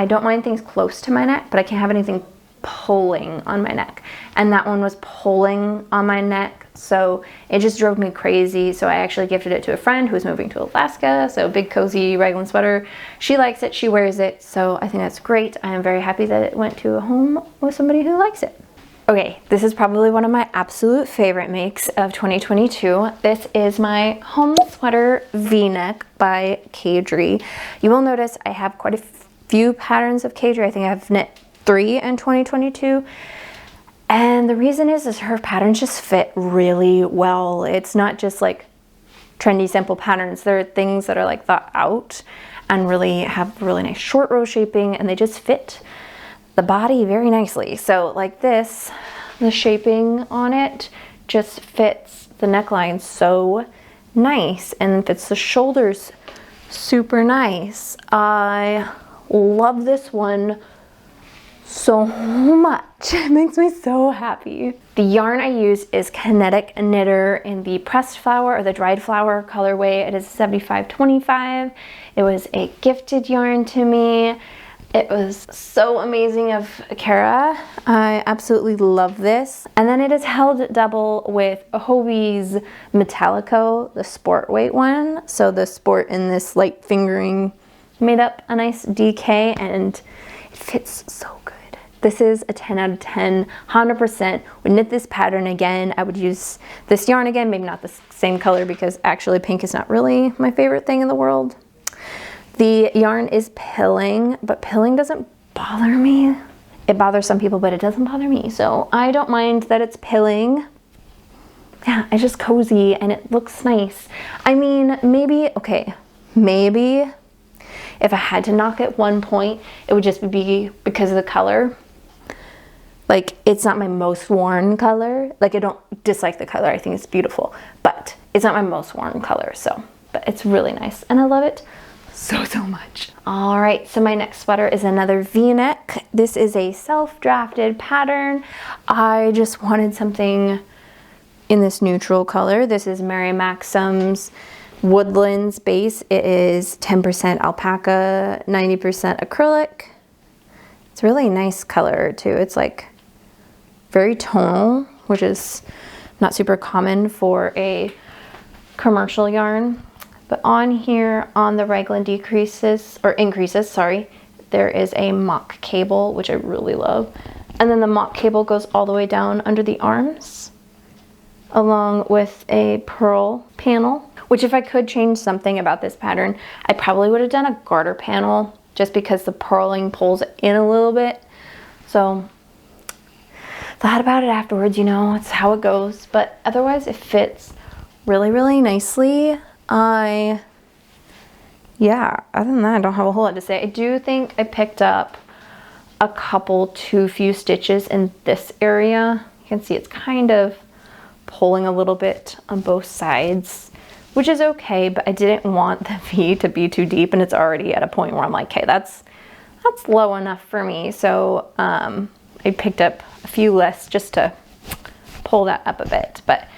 A: don't mind things close to my neck, but I can't have anything pulling on my neck, and that one was pulling on my neck, so it just drove me crazy. So I actually gifted it to a friend who's moving to Alaska, so big cozy raglan sweater. She likes it, she wears it, so I think that's great. I am very happy that it went to a home with somebody who likes it. Okay, this is probably one of my absolute favorite makes of 2022. This is my home sweater V-neck by Kadri. You will notice I have quite a few patterns of Kadri. I think I've knit 3 in 2022. And the reason is her patterns just fit really well. It's not just like trendy, simple patterns. There are things that are like thought out and really have really nice short row shaping, and they just fit the body very nicely. So like this, the shaping on it just fits the neckline so nice and fits the shoulders super nice. I love this one so much. It makes me so happy. The yarn I use is Kinetic Knitter in the pressed flower or the dried flower colorway. It is 75/25. It was a gifted yarn to me. It was so amazing of Kara. I absolutely love this. And then it is held double with Hobie's Metallico, the sport weight one. So the sport in this light fingering made up a nice DK, and it fits so good. This is a 10 out of 10, 100%. Would knit this pattern again. I would use this yarn again, maybe not the same color because actually pink is not really my favorite thing in the world. The yarn is pilling, but pilling doesn't bother me. It bothers some people, but it doesn't bother me. So I don't mind that it's pilling. Yeah, it's just cozy and it looks nice. I mean, maybe if I had to knock at one point, it would just be because of the color. Like, it's not my most worn color. Like, I don't dislike the color. I think it's beautiful, but it's not my most worn color. So, but it's really nice and I love it so much. All right, so my next sweater is another V-neck. This is a self-drafted pattern. I just wanted something in this neutral color. This is Mary Maxim's Woodlands base. It is 10% alpaca, 90% acrylic. It's a really nice color too. It's like very tonal, which is not super common for a commercial yarn. But on here, on the raglan increases, sorry, there is a mock cable, which I really love. And then the mock cable goes all the way down under the arms, along with a purl panel, which if I could change something about this pattern, I probably would have done a garter panel just because the purling pulls in a little bit. So thought about it afterwards, you know, it's how it goes. But otherwise it fits really nicely. Yeah, other than that, I don't have a whole lot to say. I do think I picked up a couple too few stitches in this area. You can see it's kind of pulling a little bit on both sides, which is okay, but I didn't want the V to be too deep, and it's already at a point where I'm like, okay, that's low enough for me. So I picked up a few less just to pull that up a bit, but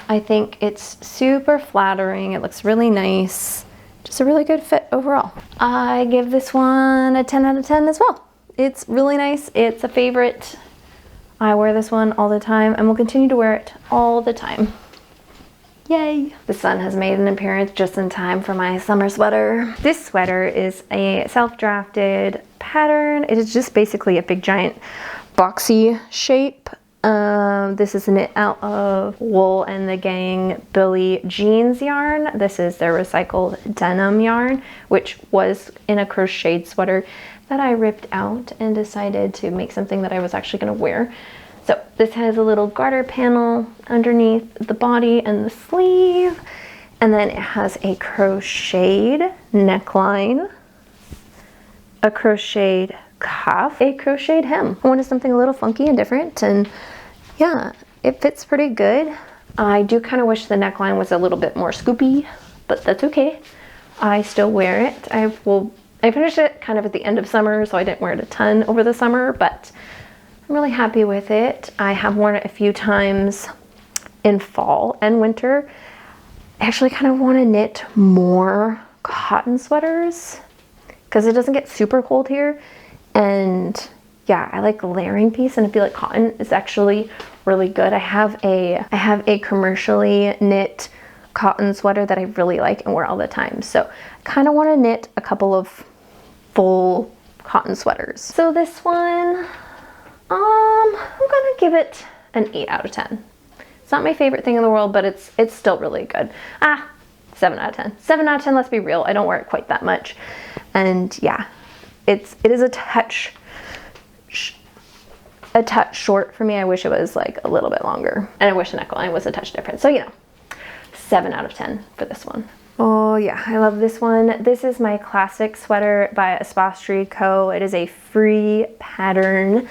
A: I think it's super flattering. It looks really nice. Just a really good fit overall. I give this one a 10 out of 10 as well. It's really nice. It's a favorite. I wear this one all the time and will continue to wear it all the time. Yay! The sun has made an appearance just in time for my summer sweater. This sweater is a self-drafted pattern. It is just basically a big giant boxy shape. This is knit out of Wool and the Gang Billie Jeans yarn. This is their recycled denim yarn, which was in a crocheted sweater that I ripped out and decided to make something that I was actually going to wear. So this has a little garter panel underneath the body and the sleeve, and then it has a crocheted neckline, a crocheted cuff, a crocheted hem. I wanted something a little funky and different, and yeah, it fits pretty good. I do kind of wish the neckline was a little bit more scoopy, but that's okay. I still wear it. I finished it kind of at the end of summer, so I didn't wear it a ton over the summer, but I'm really happy with it. I have worn it a few times in fall and winter. I actually kind of want to knit more cotton sweaters because it doesn't get super cold here. And yeah, I like the layering piece, and I feel like cotton is actually really good. I have a commercially knit cotton sweater that I really like and wear all the time. So I kind of want to knit a couple of full cotton sweaters. So this one, I'm gonna give it an 8 out of 10. It's not my favorite thing in the world, but it's still really good. 7 out of 10. 7 out of 10, let's be real. I don't wear it quite that much. And yeah, it is a touch short for me. I wish it was like a little bit longer. And I wish the neckline was a touch different. So, you know, 7 out of 10 for this one. Oh yeah, I love this one. This is my classic sweater by Espastri Co. It is a free pattern.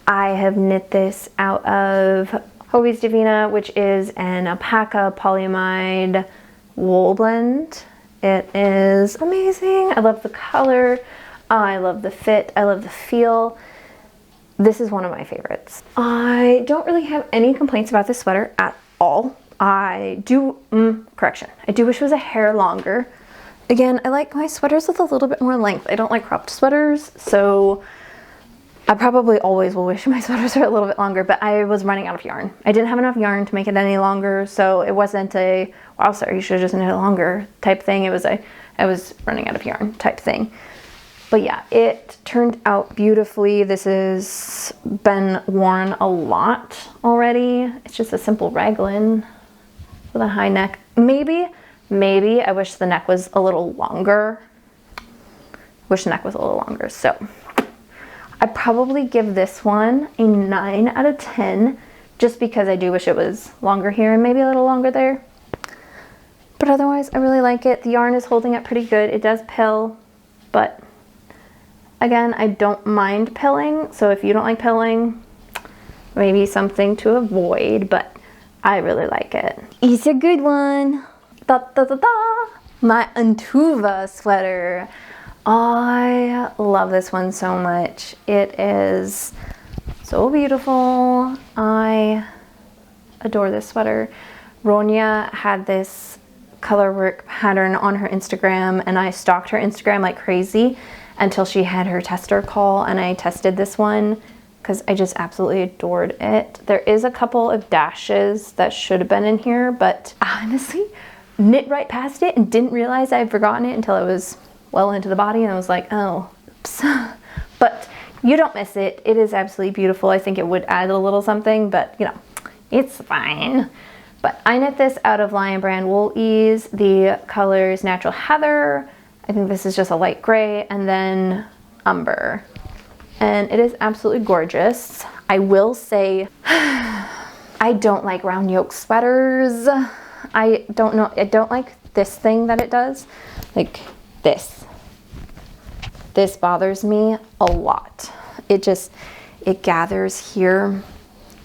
A: I have knit this out of Hobbies Divina, which is an alpaca polyamide wool blend. It is amazing. I love the color. I love the fit. I love the feel. This is one of my favorites. I don't really have any complaints about this sweater at all. I do, correction, I do wish it was a hair longer. Again, I like my sweaters with a little bit more length. I don't like cropped sweaters, so I probably always will wish my sweaters were a little bit longer, but I was running out of yarn. I didn't have enough yarn to make it any longer, so it wasn't a, wow, sorry, you should have just knit it longer type thing. It was a, I was running out of yarn type thing. But yeah, it turned out beautifully. This has been worn a lot already. It's just a simple raglan with a high neck. Maybe I wish the neck was a little longer. Wish the neck was a little longer. So I'd probably give this one a 9 out of 10, just because I do wish it was longer here and maybe a little longer there. But otherwise, I really like it. The yarn is holding up pretty good. It does pill, but again, I don't mind pilling. So if you don't like pilling, maybe something to avoid, but I really like it. It's a good one. Da, da, da, da. My Antuva sweater. I love this one so much. It is so beautiful. I adore this sweater. Ronya had this color work pattern on her Instagram, and I stalked her Instagram like crazy until she had her tester call, and I tested this one because I just absolutely adored it. There is a couple of dashes that should have been in here, but I honestly knit right past it and didn't realize I had forgotten it until it was well into the body, and I was like, oh, oops. But you don't miss it. It is absolutely beautiful. I think it would add a little something, but you know, it's fine. But I knit this out of Lion Brand Wool Ease. The colors Natural Heather, I think this is just a light gray, and then Umber. And it is absolutely gorgeous. I will say, I don't like round yoke sweaters. I don't know, I don't like this thing that it does. Like this. This bothers me a lot. It gathers here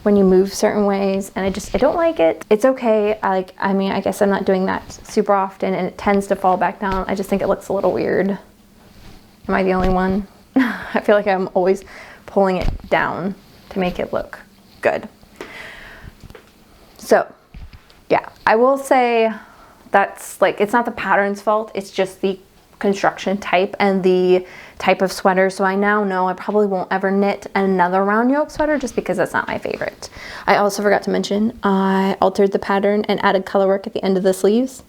A: when you move certain ways, and I don't like it. It's okay. I mean, I guess I'm not doing that super often, and it tends to fall back down. I just think it looks a little weird. Am I the only one? I feel like I'm always pulling it down to make it look good. So yeah, I will say that's like, it's not the pattern's fault. It's just the construction type and the type of sweater. So I now know I probably won't ever knit another round yoke sweater just because that's not my favorite. I also forgot to mention, I altered the pattern and added color work at the end of the sleeves.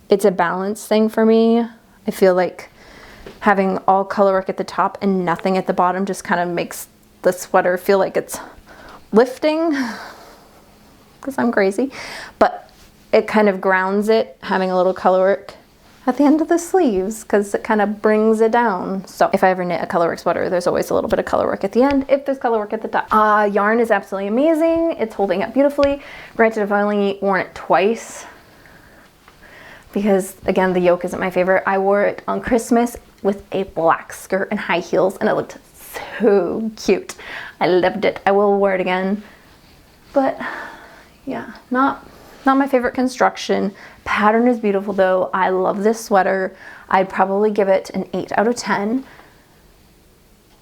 A: It's a balance thing for me. I feel like having all color work at the top and nothing at the bottom just kind of makes the sweater feel like it's lifting, because I'm crazy, but it kind of grounds it, having a little color work at the end of the sleeves, because it kind of brings it down. So if I ever knit a color work sweater, there's always a little bit of color work at the end if there's color work at the top. Yarn is absolutely amazing. It's holding up beautifully. Granted, I've only worn it twice because, again, the yoke isn't my favorite. I wore it on Christmas with a black skirt and high heels, and it looked so cute. I loved it. I will wear it again. But yeah, not my favorite construction. Pattern is beautiful though. I love this sweater. I'd probably give it an 8 out of 10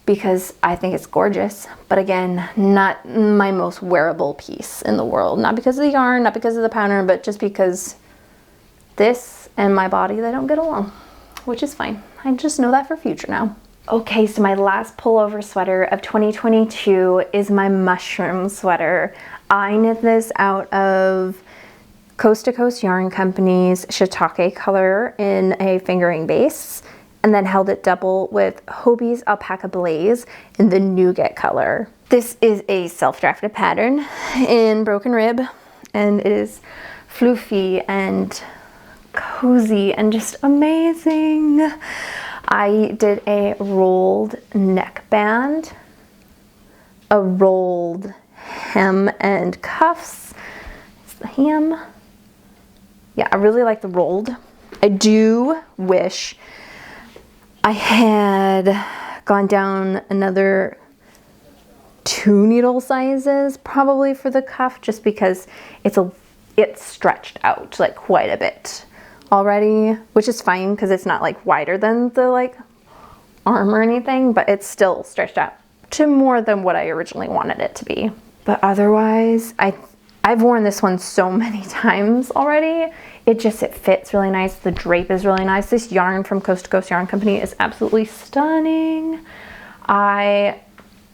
A: because I think it's gorgeous. But again, not my most wearable piece in the world. Not because of the yarn, not because of the pattern, but just because this and my body, they don't get along, which is fine. I just know that for future now. Okay, so my last pullover sweater of 2022 is my mushroom sweater. I knit this out of Coast to Coast Yarn Company's shiitake color in a fingering base, and then held it double with Hobie's Alpaca Blaze in the nougat color. This is a self-drafted pattern in broken rib, and it is floofy and cozy and just amazing. I did a rolled neckband, a rolled hem and cuffs. It's the hem. Yeah, I really like the rolled. I do wish I had gone down another 2 needle sizes probably for the cuff, just because it's stretched out like quite a bit already, which is fine because it's not like wider than the like arm or anything, but it's still stretched out to more than what I originally wanted it to be. But otherwise, I've worn this one so many times already. It fits really nice. The drape is really nice. This yarn from Coast to Coast Yarn Company is absolutely stunning. I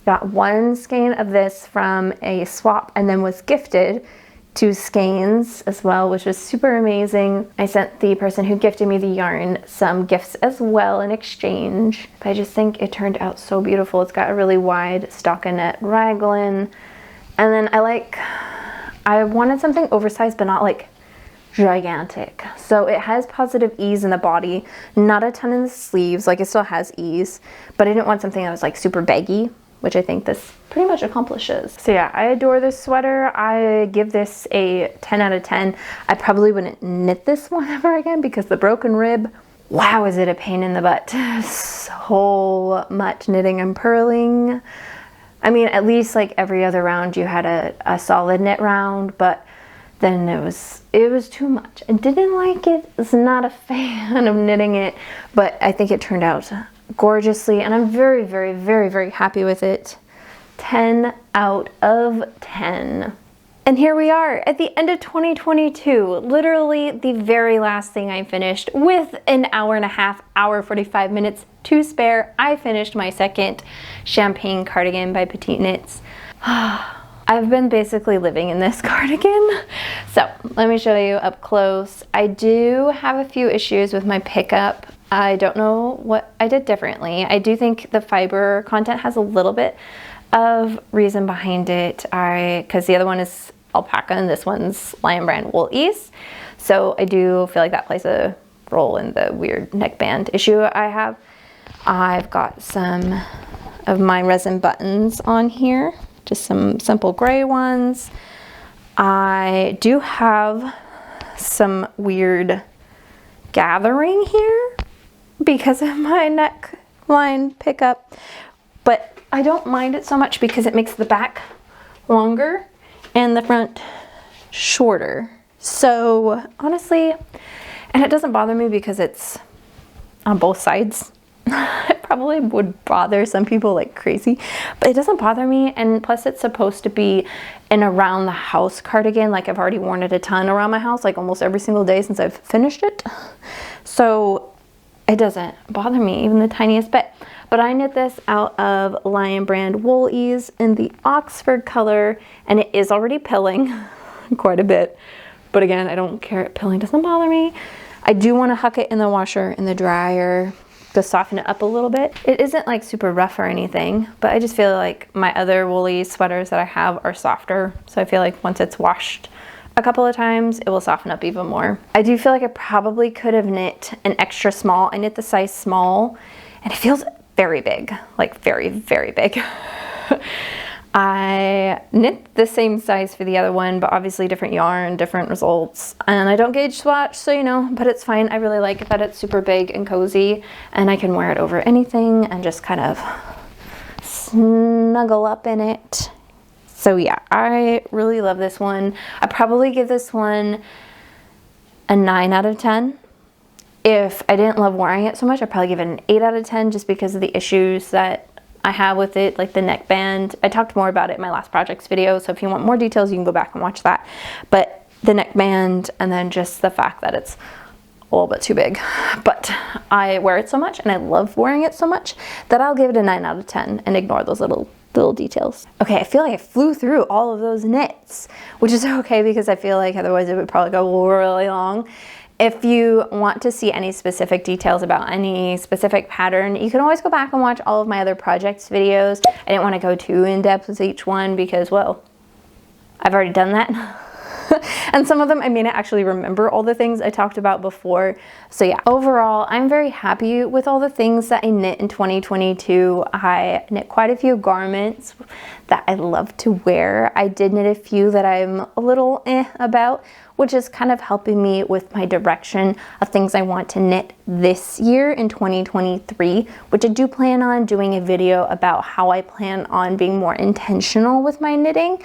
A: got 1 skein of this from a swap and then was gifted 2 skeins as well, which was super amazing. I sent the person who gifted me the yarn some gifts as well in exchange. But I just think it turned out so beautiful. It's got a really wide stockinette raglan. And then I wanted something oversized but not like gigantic. So it has positive ease in the body, not a ton in the sleeves, like it still has ease, but I didn't want something that was like super baggy, which I think this pretty much accomplishes. So yeah, I adore this sweater. I give this a 10 out of 10. I probably wouldn't knit this one ever again because the broken rib, wow, is it a pain in the butt. So much knitting and purling. I mean, at least like every other round you had a solid knit round, but then it was too much. I didn't like it. I was not a fan of knitting it, but I think it turned out gorgeously, and I'm very, very, very, very happy with it. 10 out of 10. And here we are at the end of 2022, literally the very last thing I finished with an hour and a half, hour 45 minutes to spare. I finished my second champagne cardigan by Petite Knits. I've been basically living in this cardigan. So let me show you up close. I do have a few issues with my pickup. I don't know what I did differently. I do think the fiber content has a little bit of reason behind it. Because the other one is alpaca and this one's Lion Brand Wool Ease. So I do feel like that plays a role in the weird neckband issue I have. I've got some of my resin buttons on here. Just some simple gray ones. I do have some weird gathering here because of my neckline pickup, but I don't mind it so much because it makes the back longer and the front shorter. So honestly, and it doesn't bother me because it's on both sides. It probably would bother some people like crazy, but it doesn't bother me. And plus it's supposed to be an around the house cardigan. Like I've already worn it a ton around my house, like almost every single day since I've finished it. So it doesn't bother me even the tiniest bit. But I knit this out of Lion Brand Wool Ease in the Oxford color, and it is already pilling quite a bit. But again, I don't care. Pilling doesn't bother me. I do want to huck it in the washer in the dryer to soften it up a little bit. It isn't like super rough or anything, but I just feel like my other woolly sweaters that I have are softer. So I feel like once it's washed a couple of times, it will soften up even more. I do feel like I probably could have knit an extra small. I knit the size small and it feels very big, like very, very big. I knit the same size for the other one, but obviously different yarn, different results. And I don't gauge swatch, so you know, but it's fine. I really like that it's super big and cozy and I can wear it over anything and just kind of snuggle up in it. So yeah, I really love this one. I probably give this one a 9 out of 10. If I didn't love wearing it so much, I'd probably give it an 8 out of 10 just because of the issues that I have with it, like the neckband. I talked more about it in my last projects video, so if you want more details, you can go back and watch that. But the neckband, and then just the fact that it's a little bit too big. But I wear it so much, and I love wearing it so much, that I'll give it a 9 out of 10 and ignore those little details. Okay, I feel like I flew through all of those knits, which is okay because I feel like otherwise it would probably go really long. If you want to see any specific details about any specific pattern, you can always go back and watch all of my other projects videos. I didn't want to go too in depth with each one because, well, I've already done that. And some of them I may not actually remember all the things I talked about before. So yeah, overall, I'm very happy with all the things that I knit in 2022. I knit quite a few garments that I love to wear. I did knit a few that I'm a little about, which is kind of helping me with my direction of things I want to knit this year in 2023, which I do plan on doing a video about how I plan on being more intentional with my knitting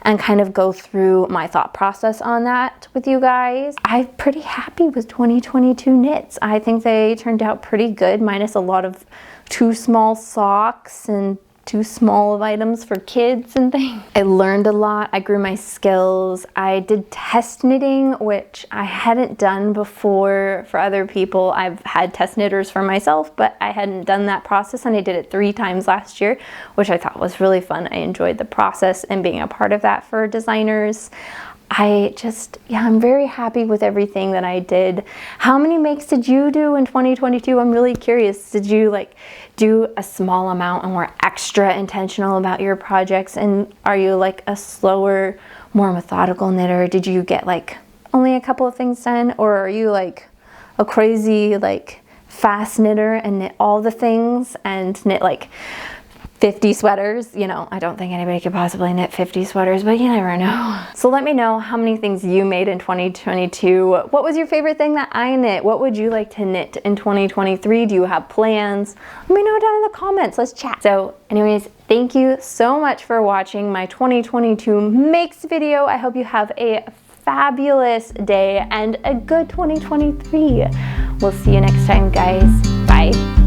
A: and kind of go through my thought process on that with you guys. I'm pretty happy with 2022 knits. I think they turned out pretty good, minus a lot of too small socks and too small of items for kids and things. I learned a lot. I grew my skills. I did test knitting, which I hadn't done before for other people. I've had test knitters for myself, but I hadn't done that process, and I did it 3 times last year, which I thought was really fun. I enjoyed the process and being a part of that for designers. I'm very happy with everything that I did. How many makes did you do in 2022? I'm really curious. Did you like do a small amount and were extra intentional about your projects? And are you like a slower, more methodical knitter? Did you get like only a couple of things done? Or are you like a crazy like fast knitter and knit all the things and knit like 50 sweaters? You know, I don't think anybody could possibly knit 50 sweaters, but you never know. So let me know how many things you made in 2022. What was your favorite thing that I knit? What would you like to knit in 2023? Do you have plans? Let me know down in the comments. Let's chat. So anyways, thank you so much for watching my 2022 makes video. I hope you have a fabulous day and a good 2023. We'll see you next time, guys. Bye.